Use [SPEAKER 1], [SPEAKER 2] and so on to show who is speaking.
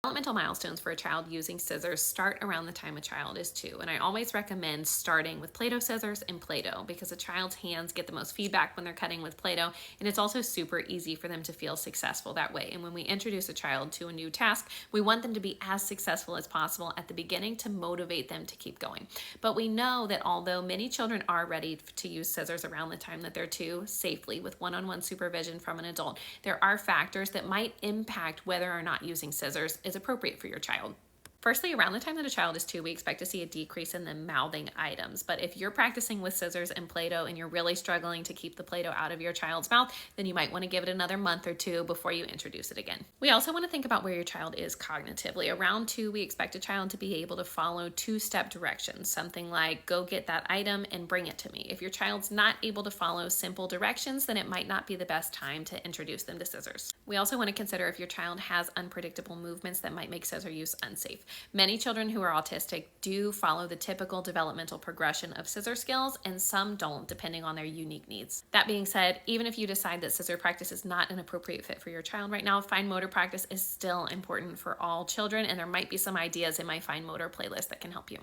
[SPEAKER 1] Developmental milestones for a child using scissors start around the time a child is 2. And I always recommend starting with Play-Doh scissors and Play-Doh because a child's hands get the most feedback when they're cutting with Play-Doh, and it's also super easy for them to feel successful that way. And when we introduce a child to a new task, we want them to be as successful as possible at the beginning to motivate them to keep going. But we know that although many children are ready to use scissors around the time that they're 2 safely with one-on-one supervision from an adult, there are factors that might impact whether or not using scissors is appropriate for your child. Firstly, around the time that a child is 2, we expect to see a decrease in them mouthing items. But if you're practicing with scissors and Play-Doh and you're really struggling to keep the Play-Doh out of your child's mouth, then you might want to give it another month or 2 before you introduce it again. We also want to think about where your child is cognitively. Around 2, we expect a child to be able to follow 2-step directions, something like go get that item and bring it to me. If your child's not able to follow simple directions, then it might not be the best time to introduce them to scissors. We also want to consider if your child has unpredictable movements that might make scissor use unsafe. Many children who are autistic do follow the typical developmental progression of scissor skills, and some don't, depending on their unique needs. That being said, even if you decide that scissor practice is not an appropriate fit for your child right now, fine motor practice is still important for all children, and there might be some ideas in my fine motor playlist that can help you.